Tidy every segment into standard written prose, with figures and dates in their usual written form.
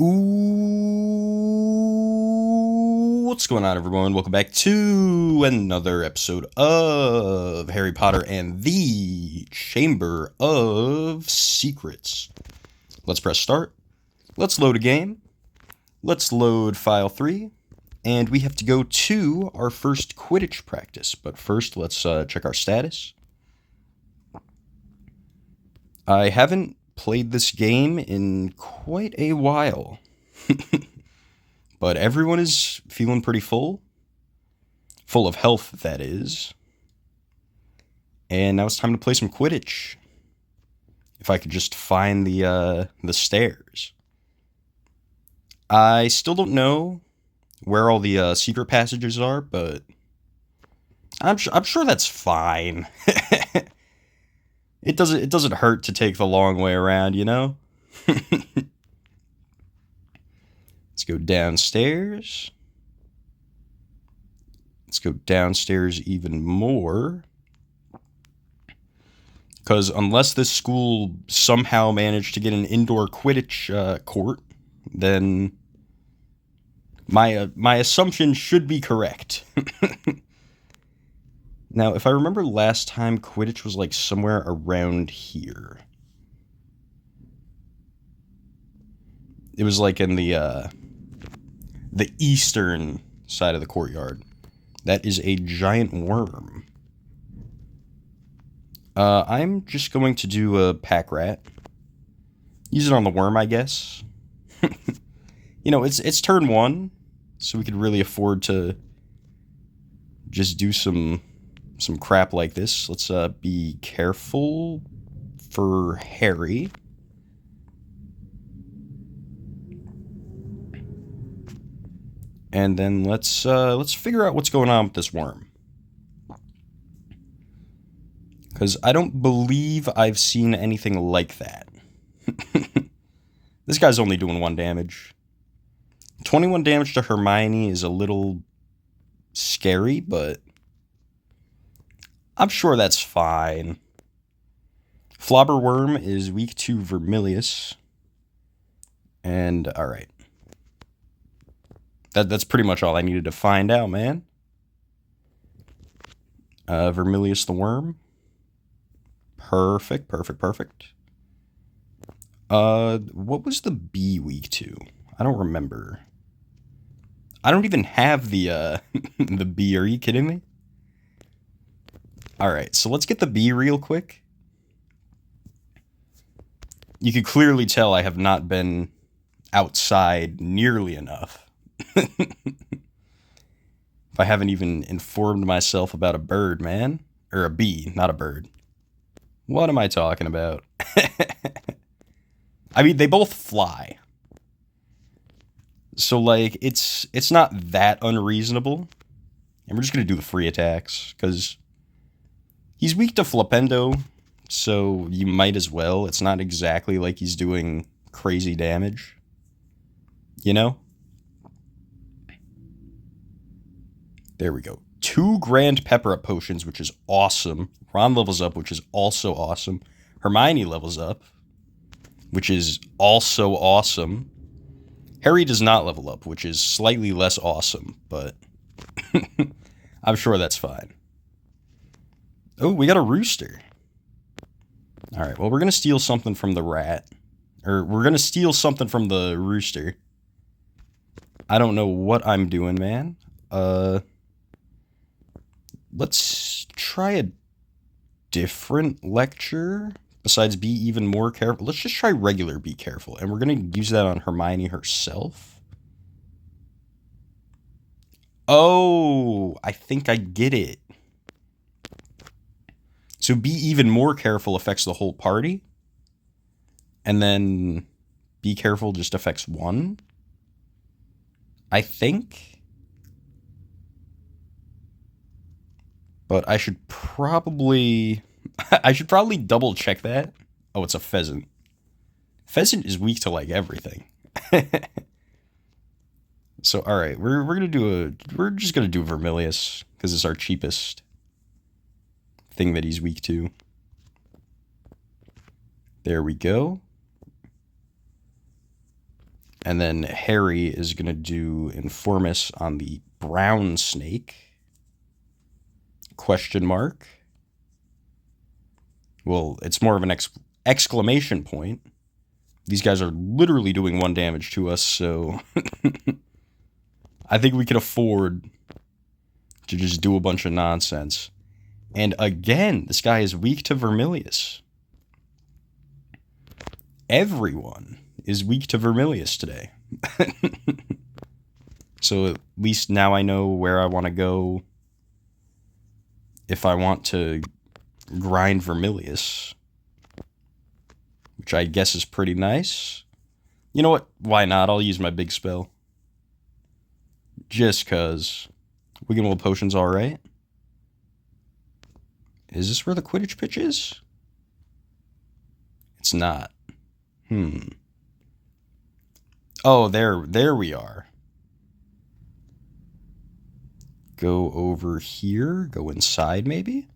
Ooh, what's going on, everyone? Welcome back to another episode of Harry Potter and the Chamber of Secrets. Let's press start. Let's load a game. Let's load file 3. And we have to go to our first Quidditch practice. But first, let's check our status. I haven't played this game in quite a while. But everyone is feeling pretty full. Full of health, that is. And now it's time to play some Quidditch. If I could just find the stairs. I still don't know where all the secret passages are, but I'm sure that's fine. It doesn't hurt to take the long way around, you know? Let's go downstairs. Let's go downstairs even more. Because unless this school somehow managed to get an indoor Quidditch court, then my assumption should be correct. Now, if I remember last time, Quidditch was like somewhere around here. It was like in the eastern side of the courtyard. That is a giant worm. I'm just going to do a pack rat. Use it on the worm, I guess. You know, it's turn 1, so we could really afford to just do some crap like this. Let's be careful for Harry. And then let's figure out what's going on with this worm. Because I don't believe I've seen anything like that. This guy's only doing 1 damage. 21 damage to Hermione is a little scary, but I'm sure that's fine. Flobberworm is weak to Vermilius. And, alright. That's pretty much all I needed to find out, man. Vermilius the worm. Perfect. What was the bee weak to? I don't remember. I don't even have the the bee. Are you kidding me? Alright, so let's get the bee real quick. You can clearly tell I have not been outside nearly enough. If I haven't even informed myself about a bird, man. Or a bee, not a bird. What am I talking about? I mean, they both fly. So, like, it's not that unreasonable. And we're just going to do the free attacks, because he's weak to Flipendo, so you might as well. It's not exactly like he's doing crazy damage. You know? There we go. 2 Grand Pepper-Up potions, which is awesome. Ron levels up, which is also awesome. Hermione levels up, which is also awesome. Harry does not level up, which is slightly less awesome, but I'm sure that's fine. Oh, we got a rooster. Alright, well, we're going to steal something from the rat. Or, we're going to steal something from the rooster. I don't know what I'm doing, man. Let's try a different lecture. Besides be even more careful. Let's just try regular be careful. And we're going to use that on Hermione herself. Oh, I think I get it. So be even more careful affects the whole party. And then be careful just affects 1. I think. But I should probably double check that. Oh, it's a pheasant. Pheasant is weak to like everything. So alright, we're just gonna do Vermilius, because it's our cheapest thing that he's weak to. There we go. And then Harry is going to do Informus on the brown snake. Question mark. Well, it's more of an exclamation point. These guys are literally doing 1 damage to us, so I think we can afford to just do a bunch of nonsense. And again, this guy is weak to Vermilius. Everyone is weak to Vermilius today. So at least now I know where I want to go if I want to grind Vermilius, which I guess is pretty nice. You know what? Why not? I'll use my big spell. Just because Wiggenweld Potion's alright. Is this where the Quidditch Pitch is? It's not. Oh, there we are. Go over here. Go inside, maybe?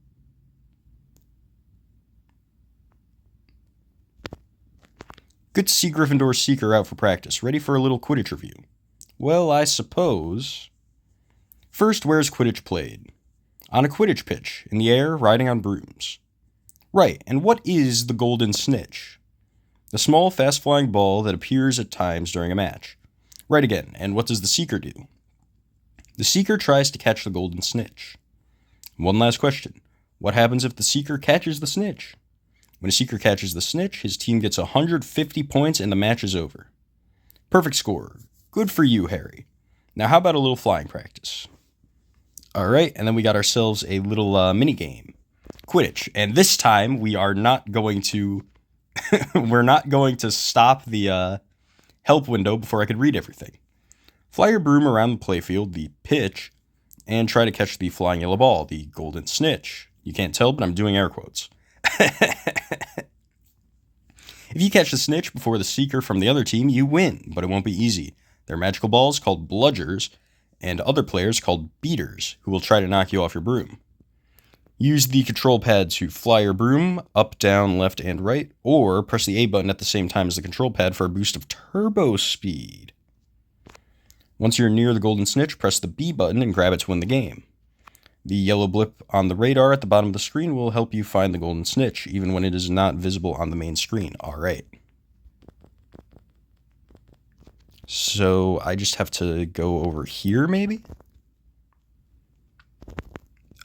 Good to see Gryffindor's Seeker out for practice. Ready for a little Quidditch review. Well, I suppose. First, where's Quidditch played? On a Quidditch pitch, in the air, riding on brooms. Right, and what is the Golden Snitch? A small, fast-flying ball that appears at times during a match. Right again, and what does the Seeker do? The Seeker tries to catch the Golden Snitch. One last question. What happens if the Seeker catches the Snitch? When a Seeker catches the Snitch, his team gets 150 points and the match is over. Perfect score. Good for you, Harry. Now how about a little flying practice? Alright, and then we got ourselves a little mini-game. Quidditch. And this time, we are not going to... we're not going to stop the help window before I could read everything. Fly your broom around the playfield, the pitch, and try to catch the flying yellow ball, the Golden Snitch. You can't tell, but I'm doing air quotes. If you catch the Snitch before the Seeker from the other team, you win, but it won't be easy. There are magical balls called bludgers, and other players called beaters, who will try to knock you off your broom. Use the control pad to fly your broom up, down, left, and right, or press the A button at the same time as the control pad for a boost of turbo speed. Once you're near the Golden Snitch, press the B button and grab it to win the game. The yellow blip on the radar at the bottom of the screen will help you find the Golden Snitch, even when it is not visible on the main screen. Alright. So, I just have to go over here, maybe?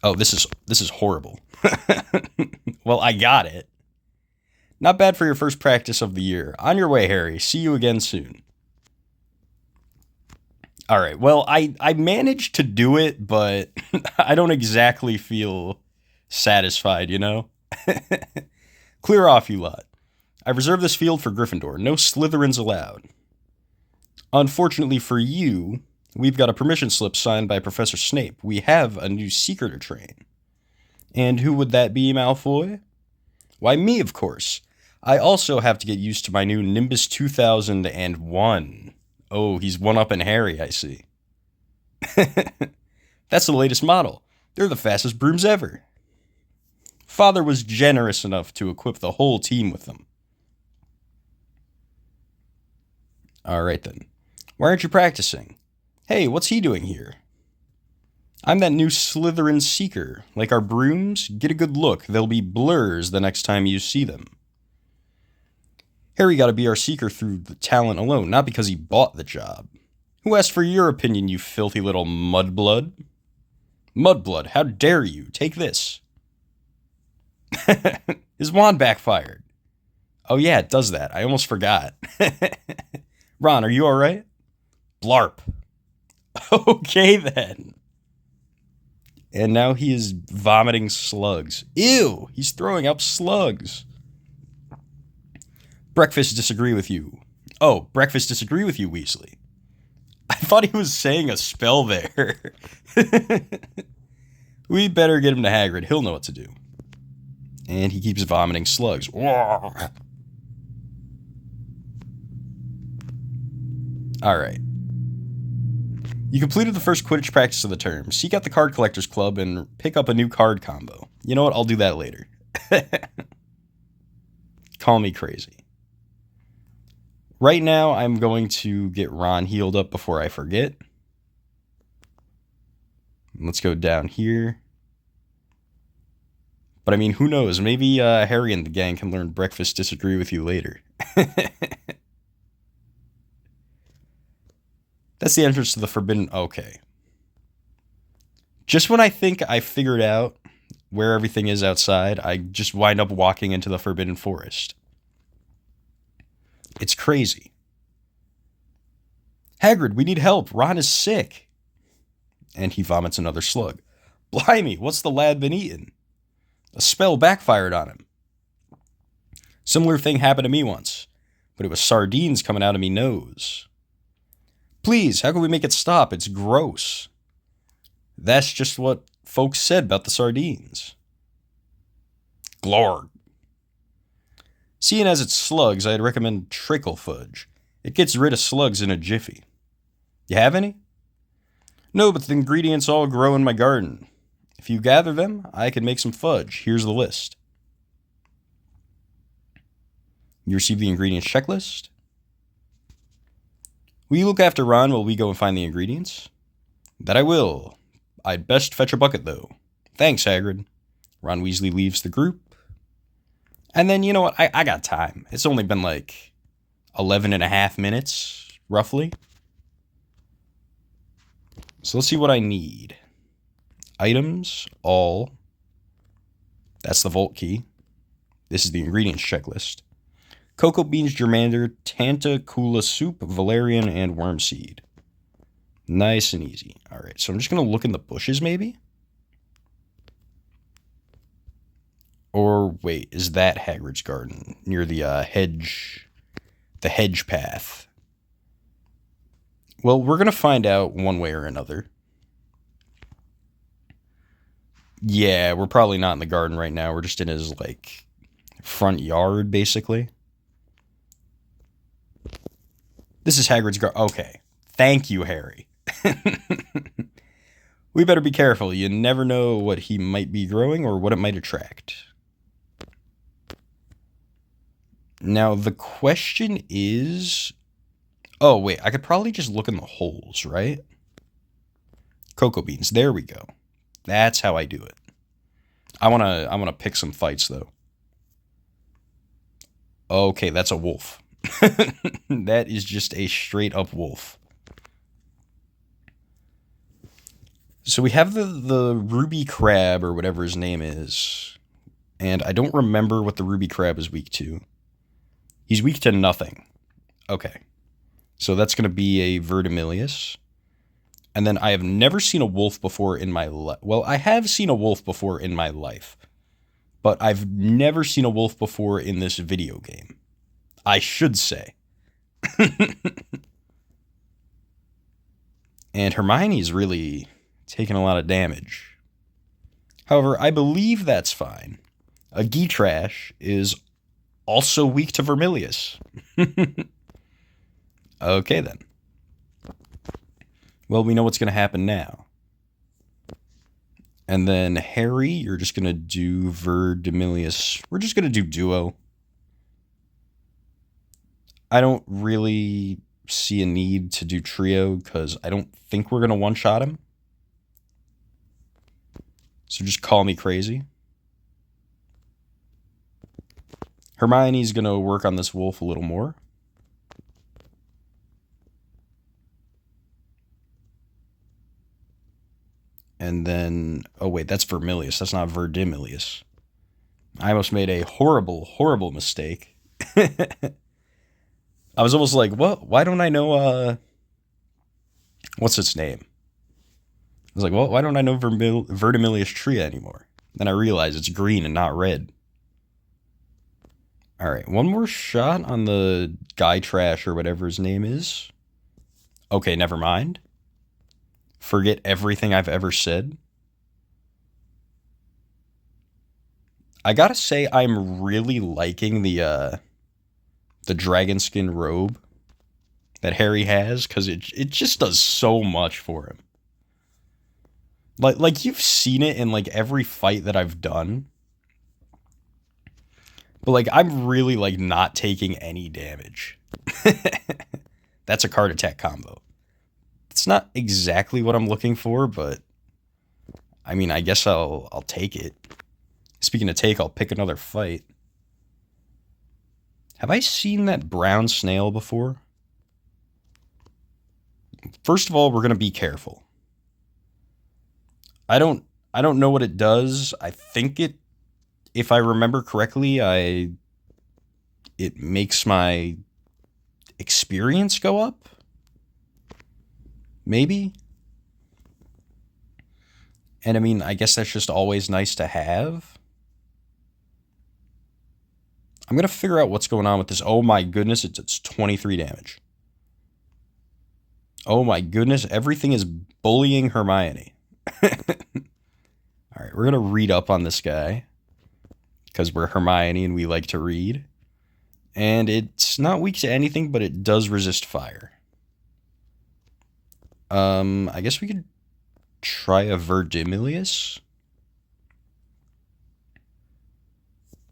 Oh, this is horrible. Well, I got it. Not bad for your first practice of the year. On your way, Harry. See you again soon. Alright, well, I managed to do it, but I don't exactly feel satisfied, you know? Clear off, you lot. I've reserved this field for Gryffindor. No Slytherins allowed. Unfortunately for you, we've got a permission slip signed by Professor Snape. We have a new Seeker to train. And who would that be, Malfoy? Why, me, of course. I also have to get used to my new Nimbus 2001. Oh, he's one-upping Harry, I see. That's the latest model. They're the fastest brooms ever. Father was generous enough to equip the whole team with them. Alright then. Why aren't you practicing? Hey, what's he doing here? I'm that new Slytherin Seeker. Like our brooms, get a good look. They'll be blurs the next time you see them. Harry got to be our Seeker through the talent alone, not because he bought the job. Who asked for your opinion, you filthy little mudblood? Mudblood, how dare you? Take this. His wand backfired. Oh yeah, it does that. I almost forgot. Ron, are you alright? Blarp. Okay then. And now he is vomiting slugs. Ew, he's throwing up slugs. Breakfast disagree with you. Oh, breakfast disagree with you, Weasley. I thought he was saying a spell there. We better get him to Hagrid. He'll know what to do. And he keeps vomiting slugs. Alright. You completed the first Quidditch practice of the term. Seek out the Card Collectors Club and pick up a new card combo. You know what? I'll do that later. Call me crazy. Right now, I'm going to get Ron healed up before I forget. Let's go down here. But I mean, who knows? Maybe Harry and the gang can learn breakfast disagree with you later. That's the entrance to the forbidden... Okay. Just when I think I figured out where everything is outside, I just wind up walking into the forbidden forest. It's crazy. Hagrid, we need help. Ron is sick. And he vomits another slug. Blimey, what's the lad been eating? A spell backfired on him. Similar thing happened to me once, but it was sardines coming out of me nose. Please, how can we make it stop? It's gross. That's just what folks said about the sardines. Glorg. Seeing as it's slugs, I'd recommend treacle fudge. It gets rid of slugs in a jiffy. You have any? No, but the ingredients all grow in my garden. If you gather them, I can make some fudge. Here's the list. You receive the ingredients checklist. Will you look after Ron while we go and find the ingredients? That I will. I'd best fetch a bucket, though. Thanks, Hagrid. Ron Weasley leaves the group. And then, you know what? I got time. It's only been like 11 and a half minutes, roughly. So let's see what I need. Items, all. That's the vault key. This is the ingredients checklist. Cocoa beans, germander, tantacula soup, valerian, and wormseed. Nice and easy. All right, so I'm just going to look in the bushes, maybe? Or, wait, is that Hagrid's garden? Near the hedge path. Well, we're going to find out one way or another. Yeah, we're probably not in the garden right now. We're just in his, like, front yard, basically. This is Hagrid's garden. Okay. Thank you, Harry. We better be careful. You never know what he might be growing or what it might attract. Now, the question is... Oh, wait. I could probably just look in the holes, right? Cocoa beans. There we go. That's how I do it. I wanna pick some fights, though. Okay, that's a wolf. That is just a straight-up wolf. So we have the ruby crab, or whatever his name is. And I don't remember what the ruby crab is weak to. He's weak to nothing. Okay. So that's going to be a Verdimillious. And then I have never seen a wolf before in my life. Well, I have seen a wolf before in my life. But I've never seen a wolf before in this video game. I should say. And Hermione's really taking a lot of damage. However, I believe that's fine. A Geetrash is also weak to Vermilius. Okay, then. Well, we know what's going to happen now. And then Harry, you're just going to do Verdimillious. We're just going to do Duo. I don't really see a need to do Trio because I don't think we're going to one-shot him. So just call me crazy. Hermione's going to work on this wolf a little more. And then... Oh, wait, that's Vermilius. That's not Verdimillious. I almost made a horrible, horrible mistake. I was almost like, what? Why don't I know, what's its name? I was like, well, why don't I know Verdimillious Tria anymore? Then I realized it's green and not red. Alright, one more shot on the guy trash or whatever his name is. Okay, never mind. Forget everything I've ever said. I gotta say, I'm really liking the dragon skin robe that Harry has, because it just does so much for him. Like you've seen it in like every fight that I've done. But like I'm really like not taking any damage. That's a card attack combo. It's not exactly what I'm looking for, but I mean, I guess I'll take it. Speaking of take, I'll pick another fight. Have I seen that brown snail before? First of all, we're gonna be careful. I don't know what it does. I think it, if I remember correctly, it makes my experience go up. Maybe. And I mean, I guess that's just always nice to have. I'm going to figure out what's going on with this. Oh my goodness, it's 23 damage. Oh my goodness, everything is bullying Hermione. Alright, we're going to read up on this guy. Because we're Hermione and we like to read. And it's not weak to anything, but it does resist fire. I guess we could try a Verdimillious.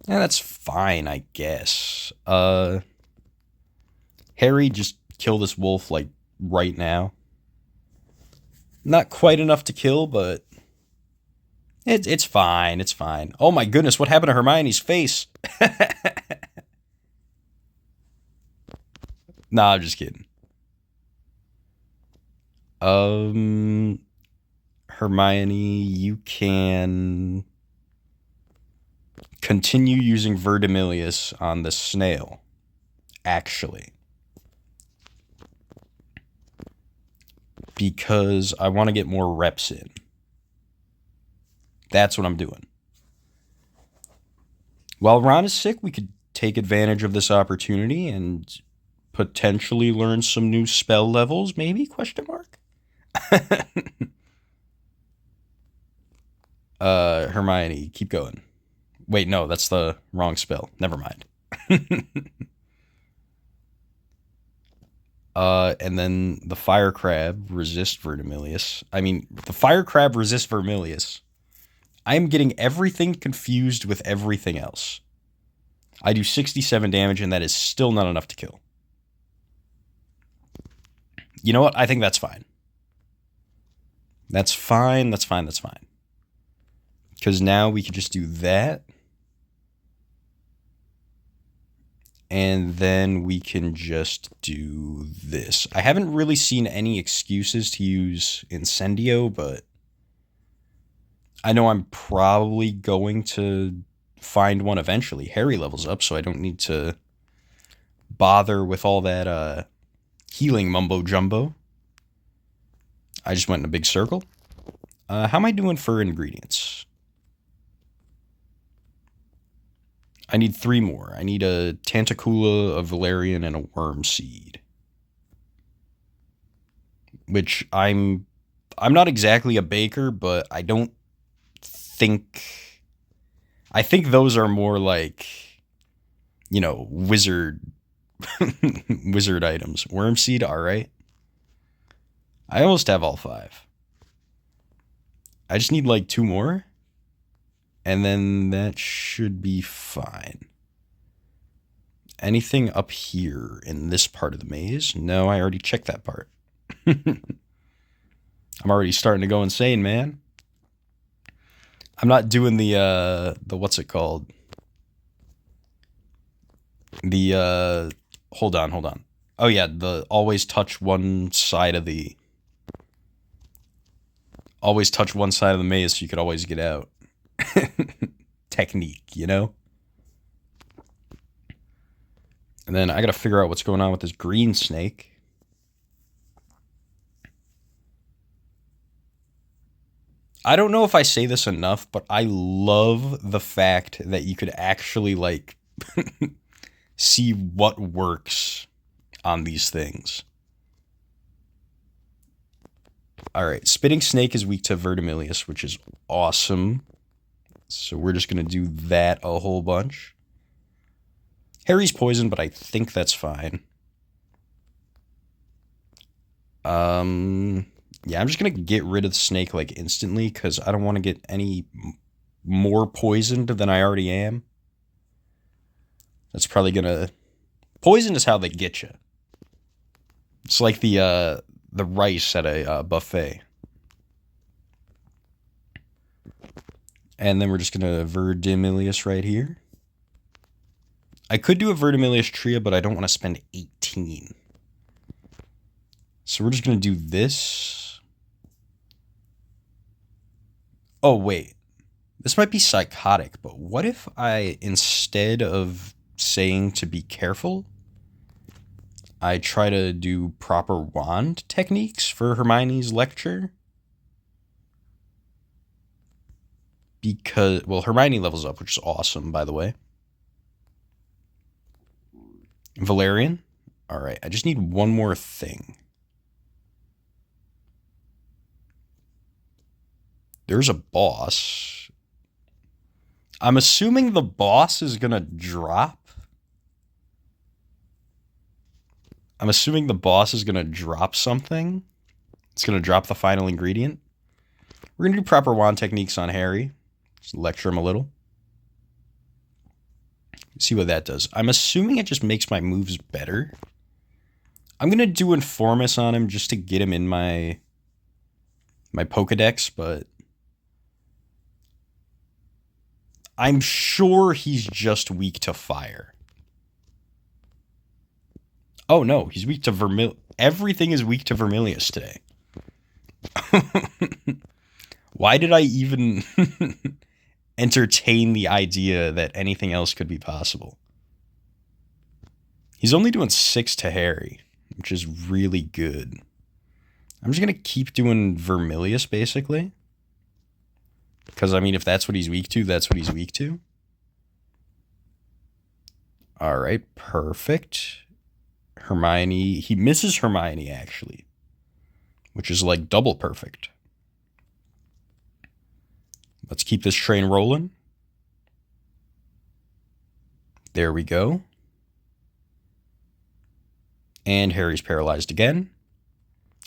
Yeah, that's fine, I guess. Harry, just kill this wolf, like, right now. Not quite enough to kill, but it's fine, it's fine. Oh my goodness, what happened to Hermione's face? Nah, I'm just kidding. Hermione, you can continue using Verdimillious on the snail, actually. Because I want to get more reps in. That's what I'm doing. While Ron is sick, we could take advantage of this opportunity and potentially learn some new spell levels, maybe? Question mark? Hermione, keep going. Wait, no, that's the wrong spell. Never mind. And then the fire crab resist Verdimillious. I mean, the fire crab resist Vermilius. I am getting everything confused with everything else. I do 67 damage, and that is still not enough to kill. You know what? I think that's fine. That's fine, that's fine, that's fine. Because now we can just do that. And then we can just do this. I haven't really seen any excuses to use Incendio, but I know I'm probably going to find one eventually. Harry levels up, so I don't need to bother with all that healing mumbo-jumbo. I just went in a big circle. How am I doing for ingredients? I need 3 more. I need a Tantacula, a Valerian, and a Worm Seed. Which I'm not exactly a baker, but I don't think... I think those are more like, you know, wizard items. Worm Seed, alright. I almost have all 5. I just need like 2 more. And then that should be fine. Anything up here in this part of the maze? No, I already checked that part. I'm already starting to go insane, man. I'm not doing the what's it called? The, hold on. Oh yeah, the always touch one side of the maze so you could always get out. Technique, you know? And then I gotta figure out what's going on with this green snake. I don't know if I say this enough, but I love the fact that you could actually, like, see what works on these things. Alright, Spitting Snake is weak to Verdimillious, which is awesome. So we're just going to do that a whole bunch. Harry's poisoned, but I think that's fine. Yeah, I'm just going to get rid of the snake, like, instantly, because I don't want to get any more poisoned than I already am. That's probably going to Poison is how they get you. It's like the rice at a buffet. And then we're just going to Verdimillious right here. I could do a Verdimillious Tria, but I don't want to spend 18. So we're just going to do this. Oh, wait. This might be psychotic, but what if I, instead of saying to be careful, I try to do proper wand techniques for Hermione's lecture? Because, well, Hermione levels up, which is awesome, by the way. Valerian? Alright, I just need one more thing. There's a boss. I'm assuming the boss is gonna drop. I'm assuming the boss is gonna drop something. It's gonna drop the final ingredient. We're gonna do proper wand techniques on Harry. Just lecture him a little. See what that does. I'm assuming it just makes my moves better. I'm gonna do Informus on him just to get him in my Pokedex, but I'm sure he's just weak to fire. Oh no, he's weak to Vermilion. Everything is weak to Vermilious today. Why did I even entertain the idea that anything else could be possible? He's only doing 6 to Harry, which is really good. I'm just going to keep doing Vermilious, basically. Because, I mean, if that's what he's weak to, that's what he's weak to. Alright, perfect. Hermione, he misses Hermione, actually. Which is, like, double perfect. Let's keep this train rolling. There we go. And Harry's paralyzed again.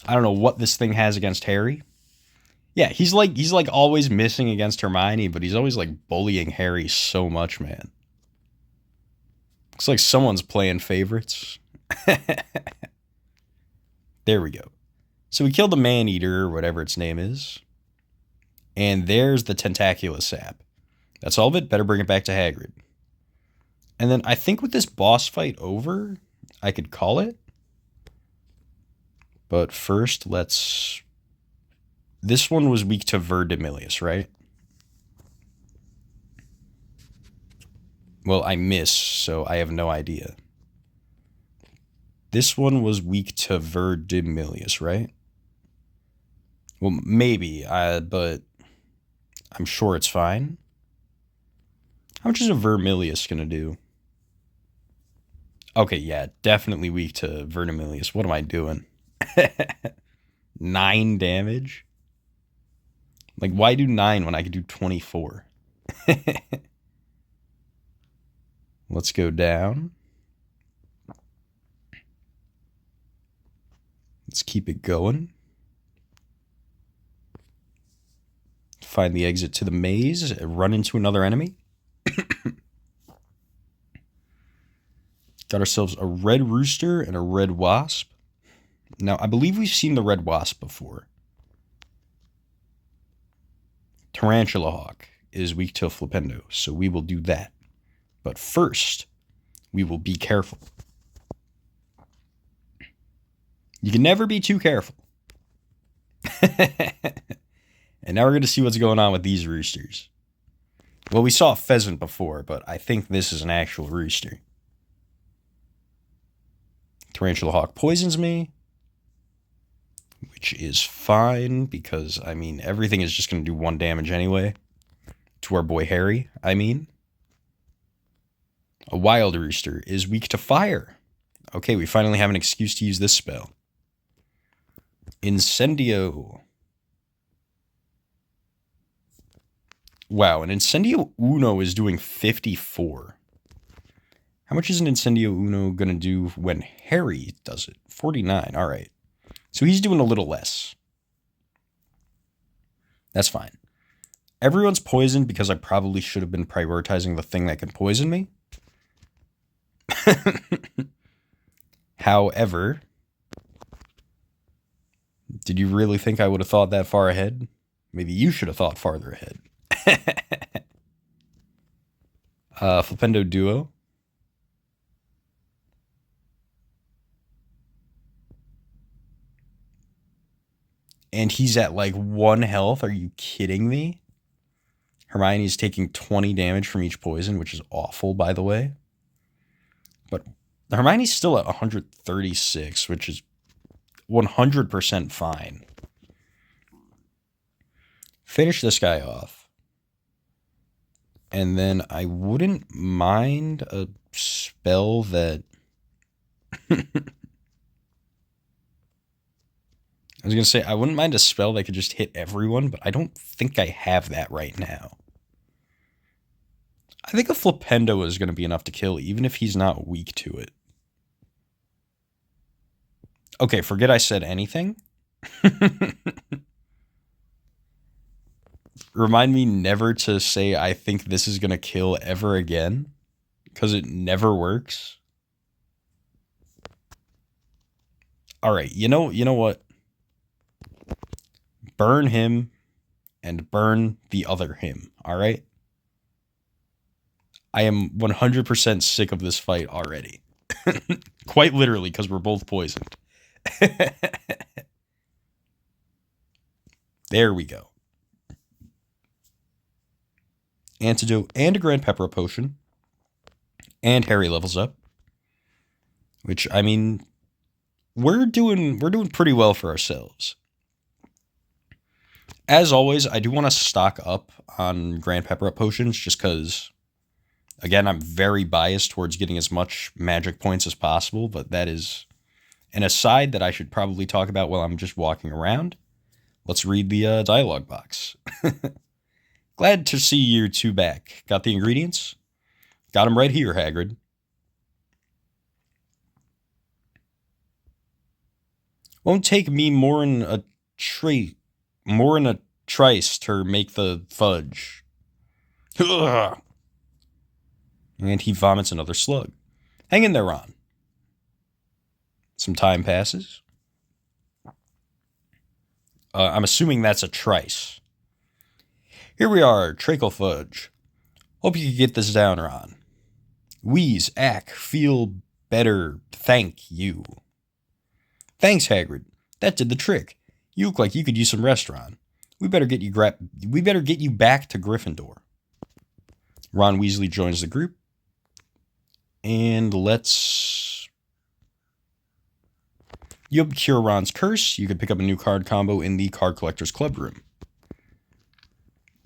I don't know what this thing has against Harry. Yeah, he's like always missing against Hermione, but he's always like bullying Harry so much, man. Looks like someone's playing favorites. There we go. So we killed the man-eater, or whatever its name is. And there's the Tentaculous Sap. That's all of it. Better bring it back to Hagrid. And then I think with this boss fight over, I could call it. But first, let's... This one was weak to Verdimillious, right? Well, I miss, so I have no idea. This one was weak to Verdimillious, right? Well, maybe, but I'm sure it's fine. How much is a Vermilious going to do? Okay, yeah, definitely weak to Verdimillious. What am I doing? 9 damage? Like, why do 9 when I could do 24? Let's go down. Let's keep it going. Find the exit to the maze. Run into another enemy. Got ourselves a red rooster and a red wasp. Now, I believe we've seen the red wasp before. Tarantula Hawk is weak to Flipendo, so we will do that. But first, we will be careful. You can never be too careful. And now we're going to see what's going on with these roosters. Well, we saw a pheasant before, but I think this is an actual rooster. Tarantula Hawk poisons me, which is fine because, I mean, everything is just going to do 1 damage anyway. To our boy Harry, I mean. A wild rooster is weak to fire. Okay, we finally have an excuse to use this spell. Incendio. Wow, an Incendio Uno is doing 54. How much is an Incendio Uno going to do when Harry does it? 49, all right. So he's doing a little less. That's fine. Everyone's poisoned because I probably should have been prioritizing the thing that can poison me. However, did you really think I would have thought that far ahead? Maybe you should have thought farther ahead. Flipendo Duo. And he's at like 1 health. Are you kidding me? Hermione's taking 20 damage from each poison, which is awful, by the way. But Hermione's still at 136, which is 100% fine. Finish this guy off. And then I wouldn't mind a spell that... I was going to say, I wouldn't mind a spell that could just hit everyone, but I don't think I have that right now. I think a Flipendo is going to be enough to kill, even if he's not weak to it. Okay, forget I said anything. Remind me never to say I think this is going to kill ever again, because it never works. All right, you know what? Burn him and burn the other him, all right? I am 100% sick of this fight already. Quite literally, because we're both poisoned. There we go. Antidote and a Grand Pepper potion. And Harry levels up. Which, I mean, we're doing pretty well for ourselves. As always, I do want to stock up on Grand Pepper potions just because, again, I'm very biased towards getting as much magic points as possible, but that is an aside that I should probably talk about while I'm just walking around. Let's read the dialogue box. Glad to see you two back. Got the ingredients? Got them right here, Hagrid. Won't take me more'n a trice to make the fudge. Ugh. And he vomits another slug. Hang in there, Ron. Some time passes. I'm assuming that's a trice. Here we are, treacle fudge. Hope you can get this down, Ron. Wheeze, ack, feel better, thank you. Thanks, Hagrid. That did the trick. You look like you could use some rest, Ron. We better get you back to Gryffindor. Ron Weasley joins the group. And let's... You'll cure Ron's curse. You can pick up a new card combo in the Card Collector's Club room.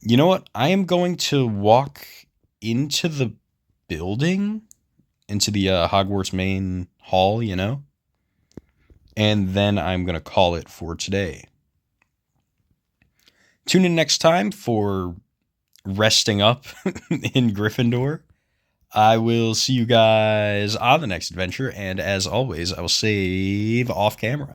You know what? I am going to walk into the building, into the Hogwarts main hall, you know? And then I'm going to call it for today. Tune in next time for resting up in Gryffindor. I will see you guys on the next adventure, and as always, I will save off camera.